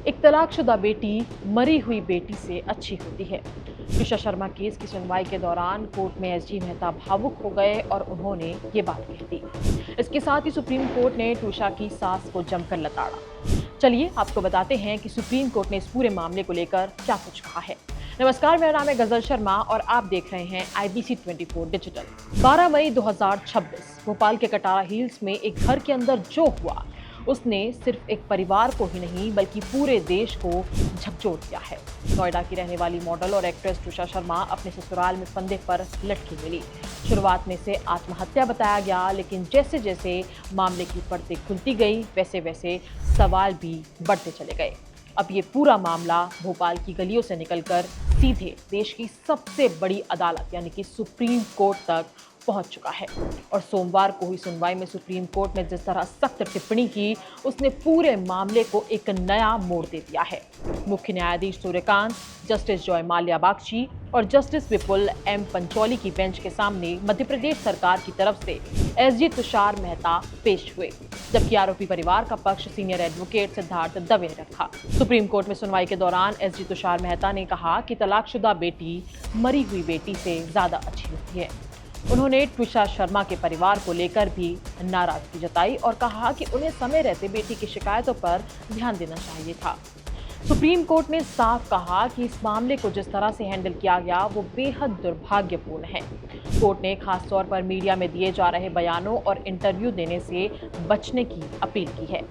एक तलाकशुदा बेटी मरी हुई बेटी से अच्छी होती है। त्रिशा शर्मा केस की सुनवाई के दौरान कोर्ट में एसजी मेहता भावुक हो गए और उन्होंने ये बात कह दी। इसके साथ ही सुप्रीम कोर्ट ने त्रिशा की सास को जमकर लताड़ा। चलिए आपको बताते हैं कि सुप्रीम कोर्ट ने इस पूरे मामले को लेकर क्या कुछ कहा है। नमस्कार, मेरा नाम है गजल शर्मा और आप देख रहे हैं IBC 24 डिजिटल। 12 मई 2026 भोपाल के कटारा हिल्स में एक घर के अंदर जो हुआ उसने सिर्फ एक परिवार को ही नहीं बल्कि पूरे देश को झकझोर दिया है। नोएडा की रहने वाली मॉडल और एक्ट्रेस त्रिशा शर्मा अपने ससुराल में फंदे पर लटकी मिली। शुरुआत में इसे आत्महत्या बताया गया, लेकिन जैसे जैसे मामले की परतें खुलती गई वैसे वैसे सवाल भी बढ़ते चले गए। अब ये पूरा मामला भोपाल की गलियों से निकलकर सीधे देश की सबसे बड़ी अदालत यानी कि सुप्रीम कोर्ट तक पहुंच चुका है। और सोमवार को हुई सुनवाई में सुप्रीम कोर्ट ने जिस तरह सख्त टिप्पणी की, उसने पूरे मामले को एक नया मोड़ दे दिया है। मुख्य न्यायाधीश सूर्यकांत, जस्टिस जॉय माल्या बागची और जस्टिस विपुल M पंचौली की बेंच के सामने मध्य प्रदेश सरकार की तरफ से एसजी तुषार मेहता पेश हुए, जबकि आरोपी परिवार का पक्ष सीनियर एडवोकेट सिद्धार्थ दवे ने रखा। सुप्रीम कोर्ट में सुनवाई के दौरान एसजी तुषार मेहता ने कहा कि तलाकशुदा बेटी मरी हुई बेटी से ज्यादा अच्छी होती है। उन्होंने त्रिशा शर्मा के परिवार को लेकर भी नाराजगी जताई और कहा कि उन्हें समय रहते बेटी की शिकायतों पर ध्यान देना चाहिए था। सुप्रीम कोर्ट ने साफ कहा कि इस मामले को जिस तरह से हैंडल किया गया वो बेहद दुर्भाग्यपूर्ण है। कोर्ट ने खास तौर पर मीडिया में दिए जा रहे बयानों और इंटरव्यू देने से बचने की अपील की है।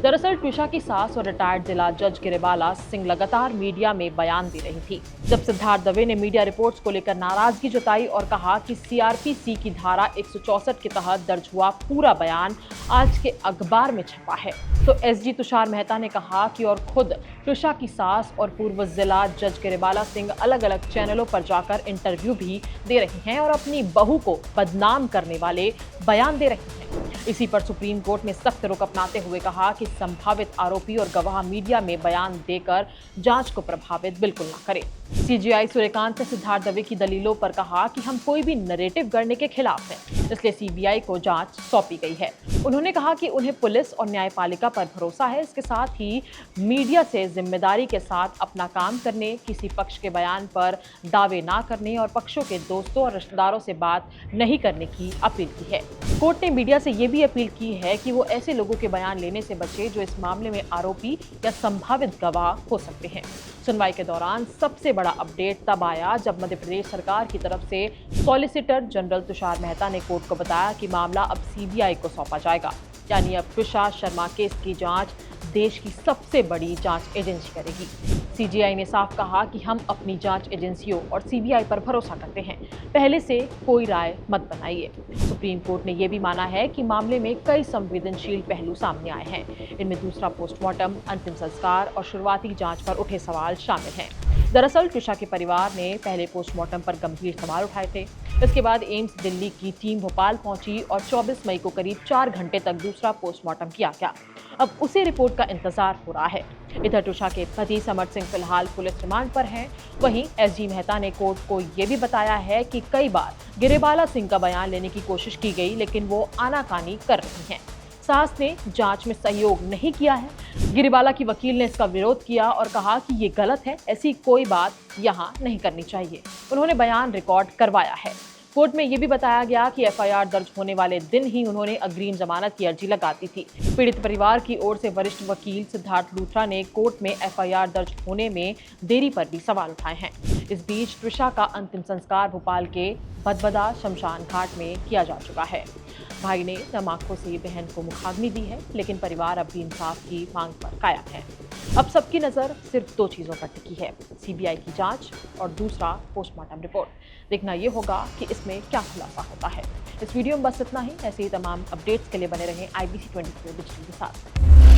दरअसल त्रिशा की सास और रिटायर्ड जिला जज गिरिबाला सिंह लगातार मीडिया में बयान दे रही थी। जब सिद्धार्थ दवे ने मीडिया रिपोर्ट्स को लेकर नाराजगी जताई और कहा कि CRPC की धारा 164 के तहत दर्ज हुआ पूरा बयान आज के अखबार में छपा है, तो एसजी तुषार मेहता ने कहा कि और खुद त्रिशा की सास और पूर्व जिला जज गिरिबाला सिंह अलग अलग चैनलों पर जाकर इंटरव्यू भी दे रही हैं और अपनी बहू को बदनाम करने वाले बयान दे रही हैं। इसी पर सुप्रीम कोर्ट ने सख्त रुख अपनाते हुए कहा कि संभावित आरोपी और गवाह मीडिया में बयान देकर जांच को प्रभावित बिल्कुल न करें। CJI सूर्यकांत ने सिद्धार्थ दवे की दलीलों पर कहा कि हम कोई भी नैरेटिव गढ़ने के खिलाफ हैं, इसलिए CBI को जांच सौंपी गई है। उन्होंने कहा कि उन्हें पुलिस और न्यायपालिका पर भरोसा है। इसके साथ ही मीडिया से जिम्मेदारी के साथ अपना काम करने, किसी पक्ष के बयान पर दावे ना करने और पक्षों के दोस्तों और रिश्तेदारों से बात नहीं करने की अपील की है। कोर्ट ने मीडिया से ये भी अपील की है कि वो ऐसे लोगों के बयान लेने से बचे जो इस मामले में आरोपी या संभावित गवाह हो सकते हैं। सुनवाई के दौरान सबसे बड़ा अपडेट तब आया जब मध्य प्रदेश सरकार की तरफ से सॉलिसिटर जनरल तुषार मेहता ने कोर्ट को बताया कि मामला अब CBI को सौंपा जाएगा, यानी अब त्रिशा शर्मा केस की जांच देश की सबसे बड़ी जांच एजेंसी करेगी। CJI ने साफ कहा कि हम अपनी जांच एजेंसियों और CBI पर भरोसा करते हैं, पहले से कोई राय मत बनाइए। सुप्रीम कोर्ट ने यह भी माना है कि मामले में कई संवेदनशील पहलू सामने आए हैं। इनमें दूसरा पोस्टमार्टम, अंतिम संस्कार और शुरुआती जांच पर उठे सवाल शामिल हैं। दरअसल त्रिशा के परिवार ने पहले पोस्टमार्टम पर गंभीर सवाल उठाए थे। इसके बाद एम्स दिल्ली की टीम भोपाल पहुंची और 24 मई को करीब 4 घंटे तक दूसरा पोस्टमार्टम किया गया। अब उसी रिपोर्ट का इंतजार हो रहा है। इधर त्रिशा के पति समर सिंह फिलहाल पुलिस रिमांड पर हैं। वहीं एसजी मेहता ने कोर्ट को ये भी बताया है कि कई बार गिरिबाला सिंह का बयान लेने की कोशिश की गई, लेकिन वो आनाकानी कर रही हैं। सास ने जांच में सहयोग नहीं किया है। गिरिबाला की वकील ने इसका विरोध किया और कहा कि ये गलत है, ऐसी कोई बात यहाँ नहीं करनी चाहिए। उन्होंने बयान रिकॉर्ड करवाया है। कोर्ट में यह भी बताया गया कि FIR दर्ज होने वाले दिन ही उन्होंने अग्रिम जमानत की अर्जी लगा दी थी। पीड़ित परिवार की ओर से वरिष्ठ वकील सिद्धार्थ लूथरा ने कोर्ट में FIR दर्ज होने में देरी पर भी सवाल उठाए हैं। इस बीच त्रिशा का अंतिम संस्कार भोपाल के भदभदा शमशान घाट में किया जा चुका है। भाई ने नम आंखों से बहन को मुखाग्नि दी है, लेकिन परिवार अब भी इंसाफ की मांग पर कायम है। अब सबकी नज़र सिर्फ 2 चीज़ों पर टिकी है, CBI की जांच और दूसरा पोस्टमार्टम रिपोर्ट। देखना ये होगा कि इसमें क्या खुलासा होता है। इस वीडियो में बस इतना ही। ऐसे ही तमाम अपडेट्स के लिए बने रहें IBC 24 डिजिटल के साथ।